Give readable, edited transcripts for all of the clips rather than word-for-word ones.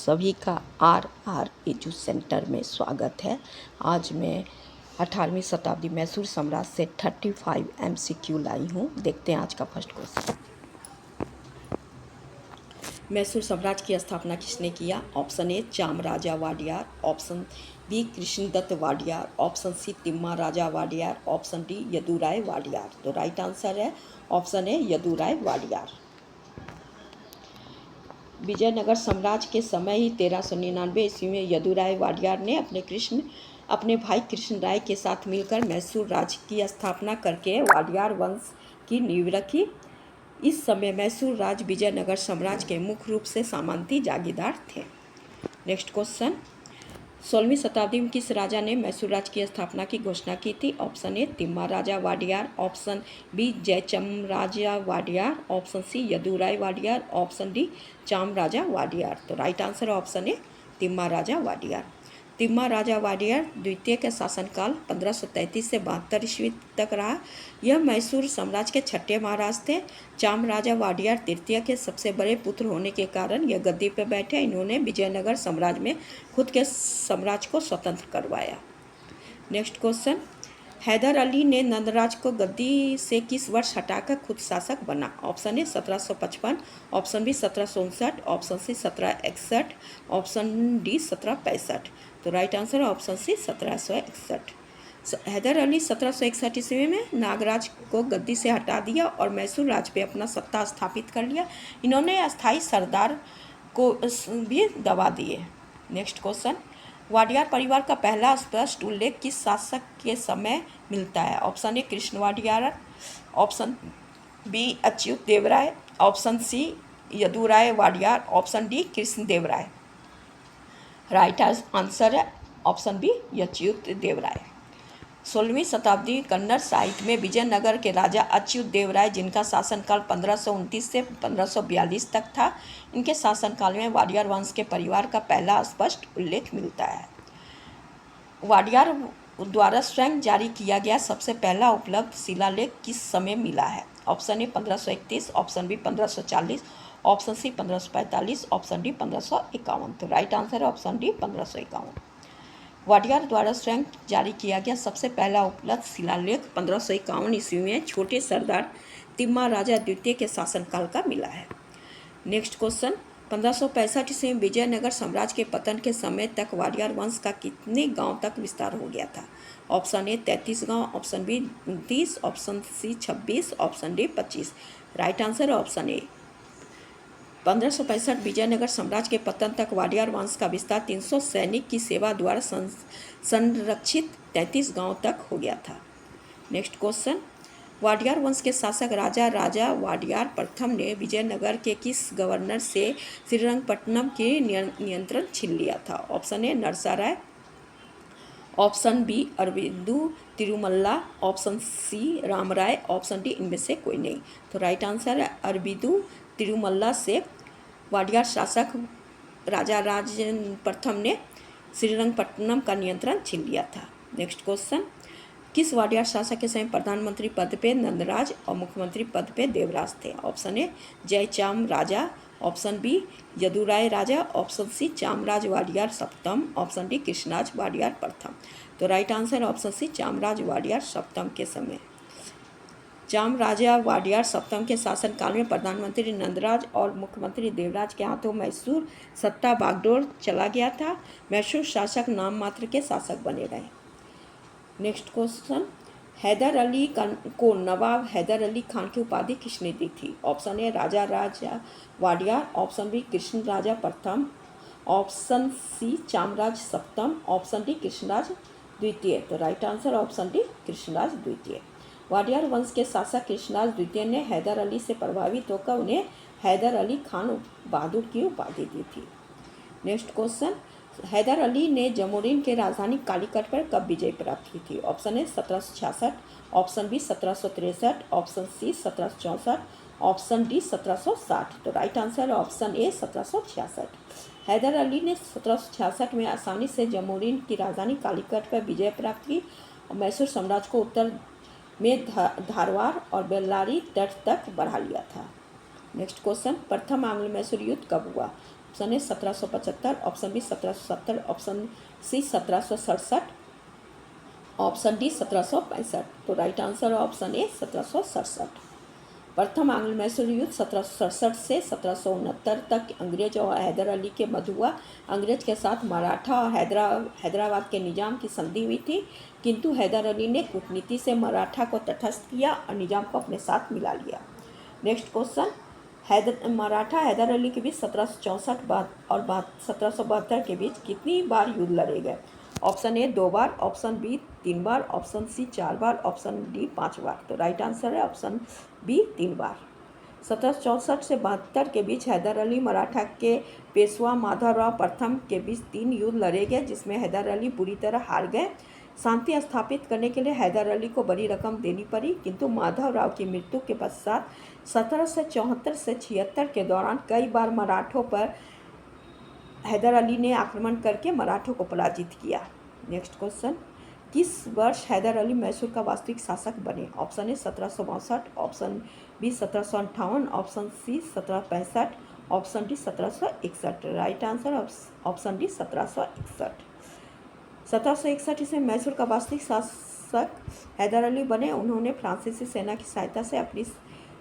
सभी का are edu centre में स्वागत है। आज मैं 18वीं शताब्दी मैसूर साम्राज्य से 35 MCQ लाई हूँ। देखते हैं आज का फर्स्ट क्वेश्चन। मैसूर साम्राज्य की स्थापना किसने किया? Option A Chamaraja Wadiyar, option B Krishnadatta Wadiyar, option C Timma Raja Wadiyar, option D Yaduraya Wadiyar. तो राइट आंसर है ऑप्शन ए यदुराय वाडियार। विजयनगर साम्राज्य के समय ही 1399 ईस्वी में यदुराय वाडियार ने अपने भाई कृष्ण राय के साथ मिलकर मैसूर राज्य की स्थापना करके वाडियार वंश की नींव रखी। इस समय मैसूर राज्य विजयनगर साम्राज्य के मुख्य रूप से सामंती जागीरदार थे। नेक्स्ट क्वेश्चन, 16वीं शताब्दी में किस राजा ने मैसूर राज्य की स्थापना की घोषणा की थी? Option A Timma Raja Wadiyar, option B Jayacham Raja Wadiyar, option C Yaduraya Wadiyar, option D Chama Raja Wadiyar. तो राइट आंसर है ऑप्शन ए तिम्मा राजा वाडियार। तिम्मा राजा वाडियार द्वितीय का शासनकाल 1533 से 72 ईस्वी तक रहा। यह मैसूर साम्राज्य के छठे महाराज थे। चाम राजा वाडियार तृतीय के सबसे बड़े पुत्र होने के कारण यह गद्दी पर बैठे। इन्होंने विजयनगर साम्राज्य में खुद के साम्राज्य को स्वतंत्र करवाया। नेक्स्ट क्वेश्चन, हैदर अली ने नंदराज को गद्दी से किस वर्ष हटाकर खुद शासक बना? Option A 1755, option B 1759, option C 1761, option D 1765। तो राइट आंसर है ऑप्शन सी 1761। हैदर अली 1761 ईस्वी में नागराज को गद्दी से हटा दिया और मैसूर राज्य पे अपना सत्ता स्थापित कर लिया। इन्होंने अस्थायी सरदार को भी दबा दिए। नेक्स्ट क्वेश्चन, वाडियार परिवार का पहला स्पष्ट उल्लेख किस शासक के समय मिलता है? Option A Krishna Wadiyar, option B Achyuta Deva Raya, option C Yaduraya Wadiyar, option D Krishna Deva Raya. Right answer है ऑप्शन बी अच्युत देव राय। 16वीं शताब्दी कन्नड़ साहित्य में विजयनगर के राजा अच्युत देव राय, जिनका शासनकाल 1529 से 1542 तक था, इनके शासनकाल में वाडियार वंश के परिवार का पहला स्पष्ट उल्लेख मिलता है। वाडियार द्वारा स्वयं जारी किया गया सबसे पहला उपलब्ध शिलालेख किस समय मिला है? Option A 1531, option B 1540, option C 1545, option D 1551। तो राइट आंसर है ऑप्शन डी 1551। वाडियार द्वारा स्वयं जारी किया गया सबसे पहला उपलब्ध शिलालेख 1551 ईस्वी में छोटे सरदार तिम्मा राजा द्वितीय के शासनकाल का मिला है। नेक्स्ट क्वेश्चन, 1565 ईस्वी में विजयनगर साम्राज्य के पतन के समय तक वाडियार वंश का कितने गांव तक विस्तार हो गया था? ऑप्शन ए 33 गांव, option B 29, option C 26, option D 25। Right answer है ऑप्शन ए। 1565 विजयनगर साम्राज्य के पतन तक वाडियार वंश का विस्तार 300 सैनिक की सेवा द्वारा संरक्षित 33 गांव तक हो गया था। नेक्स्ट क्वेश्चन, वाडियार वंश के शासक राजा वाडियार प्रथम ने विजयनगर के किस गवर्नर से श्रीरंगपट्टनम के नियंत्रण छीन लिया था? Option A Narasaraya, option B Aravindu Tirumalla, option C Ramaraya, option D इनमें से कोई नहीं। तो राइट आंसर है अरविंदु तिरुमल्ला से वाडियार शासक राजा प्रथम ने श्रीरंगपट्टनम का नियंत्रण छीन लिया था। नेक्स्ट क्वेश्चन, किस वाडियार शासक के समय प्रधानमंत्री पद पे नंदराज और मुख्यमंत्री पद पे देवराज थे? Option A Jayachama Raja, option B Yaduraya Raja, option C Chamaraj Wadiyar सप्तम, ऑप्शन डी कृष्णराज वाडियार प्रथम। तो right answer option C Chamaraj Wadiyar सप्तम के समय। चाम राजा वाडियार सप्तम के शासनकाल में प्रधानमंत्री नंदराज और मुख्यमंत्री देवराज के हाथों मैसूर सत्ता बागडोर चला गया था। मैसूर शासक नाम मात्र के शासक बने रहे। नेक्स्ट क्वेश्चन, हैदर अली को नवाब हैदर अली खान की उपाधि किसने दी थी? Option A Raja Wadiyar, option B Krishna Raja प्रथम, ऑप्शन सी चामराज सप्तम, ऑप्शन डी कृष्णराज द्वितीय। तो right answer option D Krishnaraja द्वितीय। वाडियार वंश के शासक कृष्णराज द्वितीय ने हैदर अली से प्रभावित होकर उन्हें हैदर अली खान बहादुर की उपाधि दी थी। नेक्स्ट क्वेश्चन, हैदर अली ने जमोरिन के राजधानी कालीकट पर कब विजय प्राप्त की थी? Option A 1766, option B 1763, option C 1764, option D 1760। तो right answer option A 1766। Haidar Ali ने 1766 में आसानी से जमोरिन की राजधानी कालीकट पर विजय प्राप्त की और मैसूर साम्राज्य को उत्तर में धारवाड़ और बेल्लारी तट तक बढ़ा लिया था। नेक्स्ट क्वेश्चन, प्रथम आंग्ल मैसूर युद्ध कब हुआ? Option A 1775, option B 1770, option C 1767, option D 1765। तो राइट आंसर ऑप्शन ए 1767। प्रथम आंग्ल मैसूर युद्ध 1767 से 1769 तक अंग्रेज और हैदर अली के मध्य हुआ। अंग्रेज के साथ मराठा और हैदराबाद के निजाम की संधि हुई थी, किंतु हैदर अली ने कूटनीति से मराठा को तटस्थ किया और निजाम को अपने साथ मिला लिया। नेक्स्ट क्वेश्चन, मराठा हैदर अली के बीच 1764 और 1772 के बीच कितनी बार युद्ध लड़े गए? ऑप्शन ए 2 बार, ऑप्शन बी 3 बार, ऑप्शन सी 4 बार, ऑप्शन डी 5 बार। तो राइट आंसर है ऑप्शन बी 3 बार। 1764 से 72 के बीच हैदर अली मराठा के पेशवा माधवराव प्रथम के बीच 3 युद्ध लड़े गए, जिसमें हैदर अली बुरी तरह हार गए। शांति स्थापित करने के लिए हैदर अली को बड़ी रकम देनी पड़ी, किंतु माधवराव की मृत्यु के पश्चात 1774 से 76 के दौरान कई बार मराठों पर हैदर अली ने आक्रमण करके मराठों को पराजित किया। नेक्स्ट क्वेश्चन, किस वर्ष हैदर अली मैसूर का वास्तविक शासक बने? Option A 1762, option B 1758, option C 1765, option D 1761। Right answer option D 1761। 1761 ईस्वी में मैसूर का वास्तविक शासक हैदर अली बने। उन्होंने फ्रांसीसी सेना की सहायता से अपनी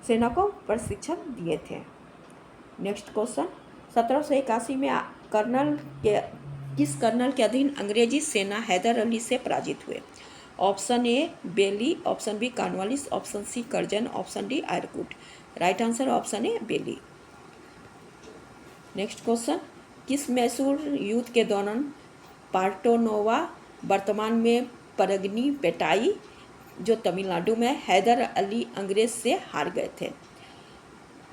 सेना को प्रशिक्षण दिए थे। नेक्स्ट क्वेश्चन, 1781 में किस कर्नल के अधीन अंग्रेजी सेना हैदर अली से पराजित हुए? Option A Baillie, option B Cornwallis, option C Curzon, option D Eyre Coote. Right answer option A Baillie. Next question, किस मैसूर युद्ध के दौरान पार्टोनोवा वर्तमान में परगनी पेटाई जो तमिलनाडु में हैदर अली अंग्रेज से हार गए थे?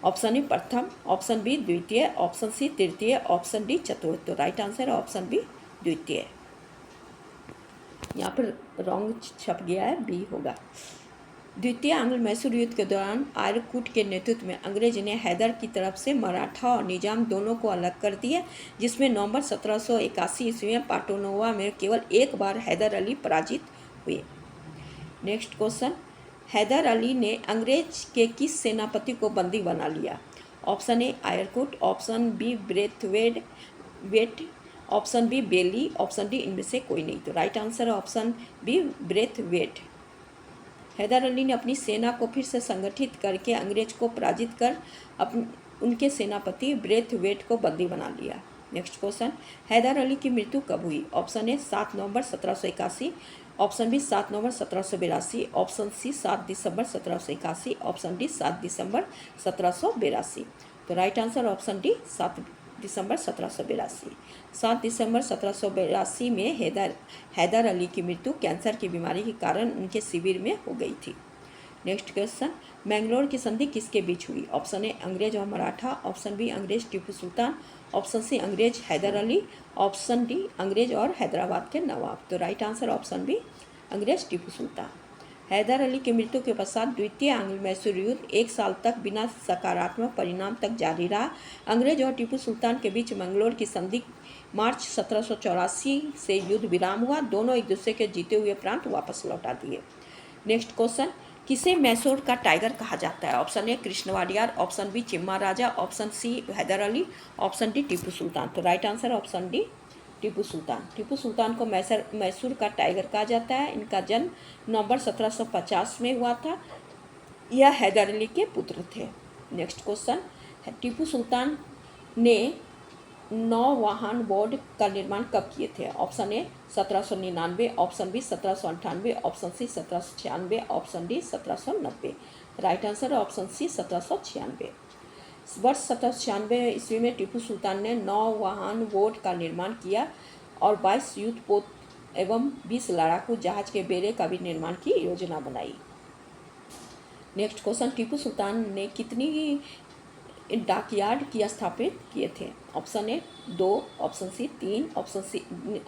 ऑप्शन ए प्रथम, ऑप्शन बी द्वितीय, ऑप्शन सी तृतीय, ऑप्शन डी चतुर्थ। तो राइट आंसर ऑप्शन बी द्वितीय। यहाँ पर रॉन्ग छप गया है, बी होगा। द्वितीय आंग्ल मैसूर युद्ध के दौरान आयरकुट के नेतृत्व में अंग्रेज ने हैदर की तरफ से मराठा और निजाम दोनों को अलग कर दिया, जिसमें नवंबर 1781 ईस्वी में पार्टोनोवा में केवल एक बार हैदर अली पराजित हुए। नेक्स्ट क्वेश्चन, हैदर अली ने अंग्रेज के किस सेनापति को बंदी बना लिया? Option A Eyre Coote, option B Braithwaite, option B Baillie, option D इनमें से कोई नहीं। तो right answer option B Braithwaite. Hyder Ali ने अपनी सेना को फिर से संगठित करके अंग्रेज को पराजित कर उनके सेनापति ब्रेथवेट को बंदी बना लिया। नेक्स्ट क्वेश्चन, हैदर अली की मृत्यु कब हुई? ऑप्शन ए 7 नवंबर 1781, ऑप्शन बी 7 नवंबर 1782, ऑप्शन सी 7 दिसंबर 1781, ऑप्शन डी 7 दिसंबर 1782। तो राइट आंसर ऑप्शन डी 7 दिसंबर 1782। 7 दिसंबर 1782 में हैदर अली की मृत्यु कैंसर की बीमारी के कारण उनके शिविर में हो गई थी। नेक्स्ट क्वेश्चन, मैंगलोर की संधि किसके बीच हुई? ऑप्शन ए अंग्रेज और मराठा, ऑप्शन बी अंग्रेज टीपू सुल्तान, ऑप्शन सी अंग्रेज हैदर अली, ऑप्शन डी अंग्रेज और हैदराबाद के नवाब। तो राइट आंसर ऑप्शन बी अंग्रेज टीपू सुल्तान। हैदर अली की मृत्यु के पश्चात द्वितीय आंग्ल मैसूर युद्ध 1 साल तक बिना सकारात्मक परिणाम तक जारी रहा। अंग्रेज और टीपू सुल्तान के बीच मैंगलोर की संधि मार्च 1784 से युद्ध विराम हुआ। दोनों एक दूसरे के जीते हुए प्रांत वापस लौटा दिए। नेक्स्ट क्वेश्चन, किसे मैसूर का टाइगर कहा जाता है? Option A Krishnawadiyar, option B Chimma Raja, option C Hyder Ali, option D Tipu Sultan. तो right answer option D Tipu Sultan. Tipu Sultan को मैसूर का टाइगर कहा जाता है। इनका जन्म नवंबर 1750 में हुआ था। यह हैदर अली के पुत्र थे। नेक्स्ट क्वेश्चन, टीपू सुल्तान ने नौवाहन बोर्ड का निर्माण कब किए थे? Option A 1799, option B 1798, option C 1796, option D 1790। Right answer option C 1796। वर्ष 1796 ईस्वी में टीपू सुल्तान ने नौवाहन बोट का निर्माण किया और 22 युद्धपोत एवं 20 लड़ाकू जहाज के बेड़े का भी निर्माण की योजना बनाई। नेक्स्ट क्वेश्चन, टीपू सुल्तान ने कितनी डाकयार्ड की स्थापित किए थे? Option A 2, option C 3,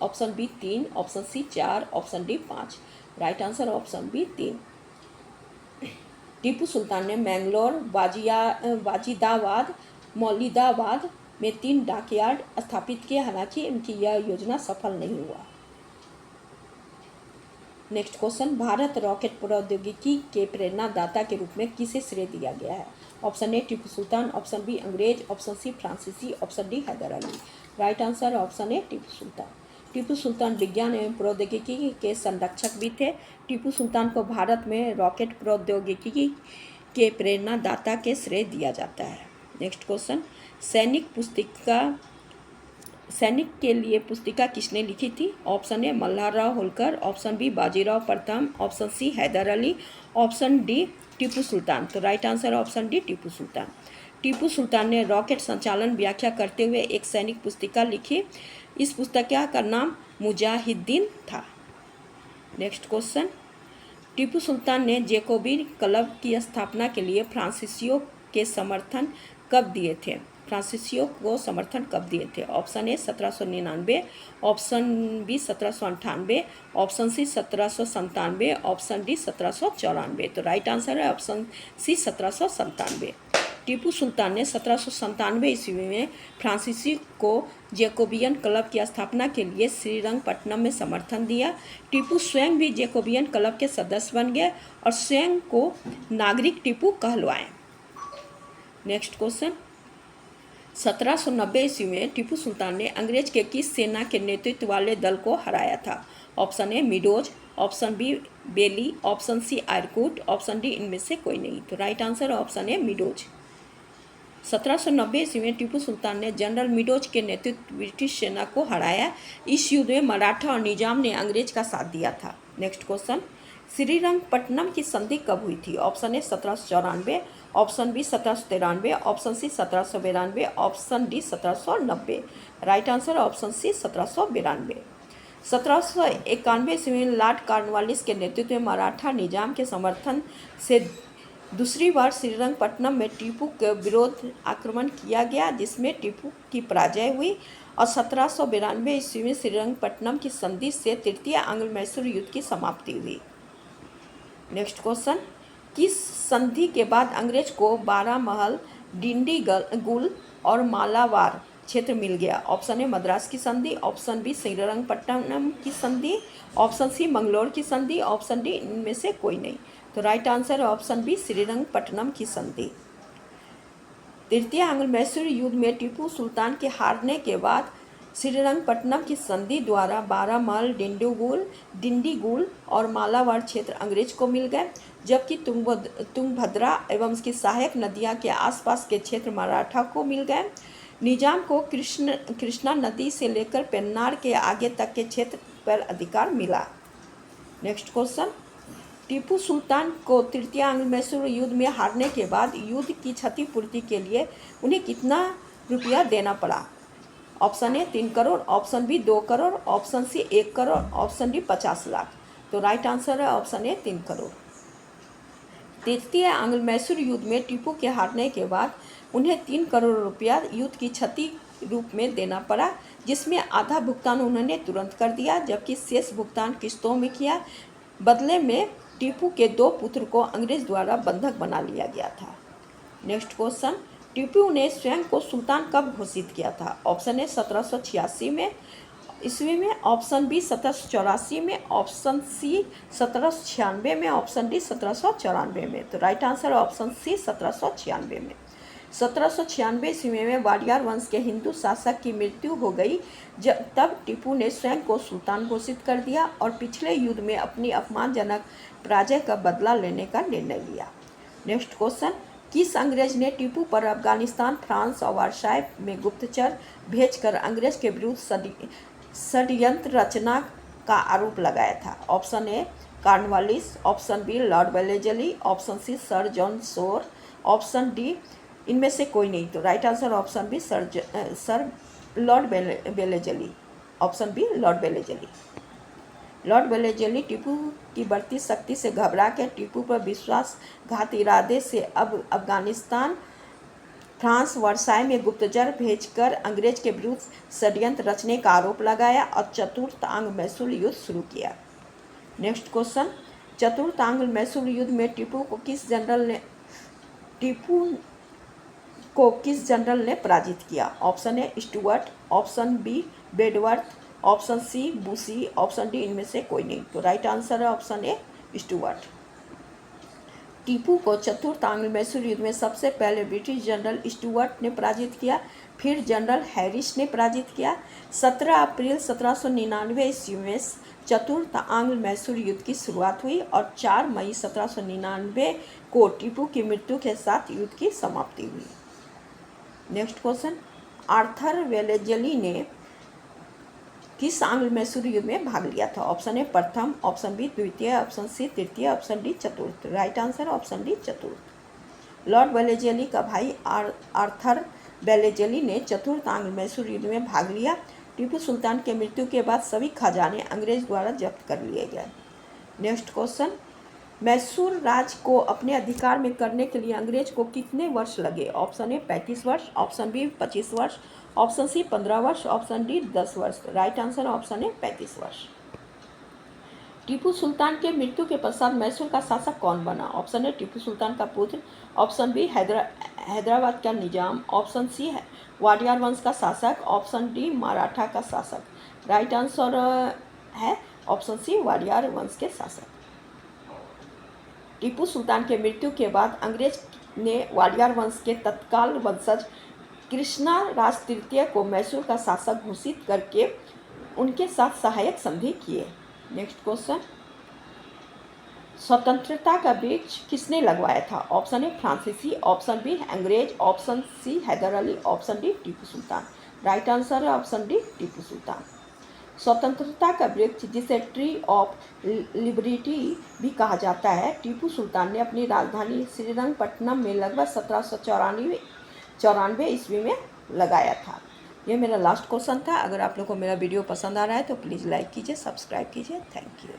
option B 3, option C 4, option D 5। Right answer option B 3। Tipu Sultan ने मैंगलोर, वाजिदाबाद, मौलिदाबाद में 3 डाकयार्ड स्थापित किए। हालांकि उनकी यह योजना सफल नहीं हुआ। नेक्स्ट क्वेश्चन, भारत रॉकेट प्रौद्योगिकी के प्रेरणादाता के रूप में किसे श्रेय दिया गया है? Option A Tipu Sultan, option B अंग्रेज, ऑप्शन सी फ्रांसीसी, option D Hyder Ali. Right answer option A Tipu Sultan. Tipu Sultan विज्ञान एवं प्रौद्योगिकी के संरक्षक भी थे। टीपू सुल्तान को भारत में रॉकेट प्रौद्योगिकी के प्रेरणादाता के श्रेय दिया जाता है। नेक्स्ट क्वेश्चन, सैनिक के लिए पुस्तिका किसने लिखी थी? Option A Malharrao Holkar, option B Bajirao प्रथम, option C Hyder Ali, option D Tipu Sultan. तो right answer option D Tipu Sultan. Tipu Sultan ने रॉकेट संचालन व्याख्या करते हुए एक सैनिक पुस्तिका लिखी। इस पुस्तिका का नाम मुजाहिदीन था। नेक्स्ट क्वेश्चन, टीपू सुल्तान ने जैकोबिन क्लब की स्थापना के लिए फ्रांसीसियों को समर्थन कब दिए थे? Option A 1799, option B 1798, option C 1797, option D 1794। तो राइट आंसर है ऑप्शन सी 1797। टीपू सुल्तान ने 1797 ईस्वी में फ्रांसीसी को जैकोबियन क्लब की स्थापना के लिए श्रीरंगपट्टनम में समर्थन दिया। टीपू स्वयं भी जैकोबियन क्लब के सदस्य बन गए और स्वयं को नागरिक टीपू कहलवाए। नेक्स्ट क्वेश्चन, 1790 ईस्वी में टीपू सुल्तान ने अंग्रेज के किस सेना के नेतृत्व वाले दल को हराया था? Option A Meadows, option B Baillie, option C Eyre Coote, option D इनमें से कोई नहीं। तो right answer option A Meadows. 1790 ईस्वी में टीपू सुल्तान ने जनरल मिडोज के नेतृत्व ब्रिटिश सेना को हराया। इस युद्ध में मराठा और निजाम ने अंग्रेज का साथ दिया था। नेक्स्ट क्वेश्चन, श्रीरंगपट्टनम की संधि कब हुई थी? Option A 1794, option B 1793, option C 1792, option D 1790। Right answer option C 1792। 1791 ईस्वी में लॉर्ड कॉर्नवालिस के नेतृत्व में मराठा निजाम के समर्थन से दूसरी बार श्रीरंगपट्टनम में टीपू के विरोध आक्रमण किया गया, जिसमें टीपू की पराजय हुई और 1792 ईस्वी में श्रीरंगपट्टनम की संधि से तृतीय आंग्ल मैसूर युद्ध की समाप्ति हुई। नेक्स्ट क्वेश्चन, किस संधि के बाद अंग्रेज को बारामहल, डिंडीगुल और मालाबार क्षेत्र मिल गया? ऑप्शन ए मद्रास की संधि, ऑप्शन बी श्रीरंगपट्टनम की संधि, ऑप्शन सी मंगलोर की संधि, ऑप्शन डी इनमें से कोई नहीं। तो राइट आंसर है ऑप्शन बी श्रीरंगपट्टनम की संधि। तृतीय आंग्ल मैसूर युद्ध में टीपू सुल्तान के हारने के बाद श्रीरंगपट्टनम की संधि द्वारा बारामहल, डिंडीगुल और मालाबार क्षेत्र अंग्रेज को मिल गए, जबकि तुंगभद्रा एवं उसकी सहायक नदियां के आसपास के क्षेत्र मराठा को मिल गए। निजाम को कृष्णा नदी से लेकर पेन्नार के आगे तक के क्षेत्र पर अधिकार मिला। नेक्स्ट क्वेश्चन, टीपू सुल्तान को तृतीय आंग्ल मैसूर युद्ध में हारने के बाद युद्ध की क्षतिपूर्ति के लिए उन्हें कितना रुपया देना पड़ा? Option A 3 crore, option B 2 crore, option C 1 crore, option D 50 lakh. तो राइट आंसर है ऑप्शन ए 3 करोड़। तृतीय आंग्ल मैसूर युद्ध में टीपू के हारने के बाद उन्हें 3 करोड़ रुपया युद्ध की क्षति रूप में देना पड़ा, जिसमें आधा भुगतान उन्होंने तुरंत कर दिया, जबकि शेष भुगतान किस्तों में किया। बदले में टीपू के 2 पुत्र को अंग्रेज द्वारा बंधक बना लिया गया था। नेक्स्ट क्वेश्चन, टीपू ने स्वयं को सुल्तान कब घोषित किया था? ऑप्शन ए 1786 में ईस्वी में, ऑप्शन बी 1784 में, ऑप्शन सी 1796 में, ऑप्शन डी 1794 में। तो राइट आंसर ऑप्शन सी 1796 में। 1796 ईस्वी में वाडियार वंश के हिंदू शासक की मृत्यु हो गई, तब टीपू ने स्वयं को सुल्तान घोषित कर दिया और पिछले युद्ध में अपनी अपमानजनक पराजय का बदला लेने का निर्णय लिया। नेक्स्ट क्वेश्चन, किस अंग्रेज ने टीपू पर अफगानिस्तान, फ्रांस और वर्साय में गुप्तचर भेजकर अंग्रेज के विरुद्ध षड्यंत्र रचना का आरोप लगाया था? Option A Cornwallis, option B Lord Wellesley, option C sir John Shore, option D इनमें से कोई नहीं। तो right answer option B sir Lord Wellesley. Option B Lord Wellesley. Lord Wellesley Tipu की बढ़ती शक्ति से घबरा कर टीपू पर विश्वासघात इरादे से अब अफगानिस्तान, फ्रांस, वर्साय में गुप्तचर भेजकर अंग्रेज के विरुद्ध षड्यंत्र रचने का आरोप लगाया और चतुर्थ आंग्ल मैसूर युद्ध शुरू किया। नेक्स्ट क्वेश्चन, चतुर्थ आंग्ल मैसूर युद्ध में टीपू को किस जनरल ने पराजित किया? Option A Stuart, option B Bedworth, option C Bussy, option D इनमें से कोई नहीं। तो राइट आंसर है ऑप्शन ए स्टुअर्ट। टीपू को चतुर्थ एंग्लो मैसूर युद्ध में सबसे पहले ब्रिटिश जनरल स्टुअर्ट ने पराजित किया, फिर जनरल हैरिस ने पराजित किया। 17 अप्रैल 1799 ईस्वी में चतुर्थ एंग्लो मैसूर युद्ध की शुरुआत हुई और 4 मई 1799 को टीपू की मृत्यु के साथ युद्ध की समाप्ति हुई। नेक्स्ट क्वेश्चन, आर्थर वेलेजली ने किस एंग्लो मैसूर युद्ध में भाग लिया था? ऑप्शन ए प्रथम, ऑप्शन बी द्वितीय, ऑप्शन सी तृतीय, ऑप्शन डी चतुर्थ। राइट आंसर ऑप्शन डी चतुर्थ। लॉर्ड वेलेजली का भाई आर्थर वेलेजली ने चतुर्थ एंग्लो मैसूर युद्ध में भाग लिया। टीपू सुल्तान के मृत्यु के बाद सभी खजाने अंग्रेज द्वारा जब्त कर लिए गए। नेक्स्ट क्वेश्चन, मैसूर राज्य को अपने अधिकार में करने के लिए अंग्रेज को कितने वर्ष लगे? ऑप्शन ए 35 वर्ष, ऑप्शन बी 25 वर्ष, ऑप्शन सी 15 वर्ष, ऑप्शन डी 10 वर्ष। राइट आंसर ऑप्शन ए 35 वर्ष। टीपू सुल्तान के मृत्यु के पश्चात मैसूर का शासक कौन बना? ऑप्शन ए टीपू सुल्तान का पुत्र, ऑप्शन बी हैदराबाद का निजाम, ऑप्शन सी वाडियार वंश का शासक, ऑप्शन डी मराठा का शासक। राइट आंसर है ऑप्शन सी वाडियार वंश के शासक। टीपू सुल्तान के मृत्यु के बाद अंग्रेज ने वाडियार वंश के तत्काल वंशज कृष्णा राज तृतीय को मैसूर का शासक घोषित करके उनके साथ सहायक संधि किए। नेक्स्ट क्वेश्चन, स्वतंत्रता का वृक्ष किसने लगवाया था? ऑप्शन ए फ्रांसीसी, ऑप्शन बी अंग्रेज, option C Hyder Ali, option D Tipu Sultan. Right answer है ऑप्शन डी टीपू सुल्तान। स्वतंत्रता का वृक्ष, जिसे ट्री ऑफ लिबर्टी भी कहा जाता है, टीपू सुल्तान ने अपनी राजधानी श्रीरंगपट्टनम में लगभग 1794 ईस्वी में लगाया था। यह मेरा लास्ट क्वेश्चन था। अगर आप लोग को मेरा वीडियो पसंद आ रहा है तो प्लीज़ लाइक कीजिए, सब्सक्राइब कीजिए। Thank you.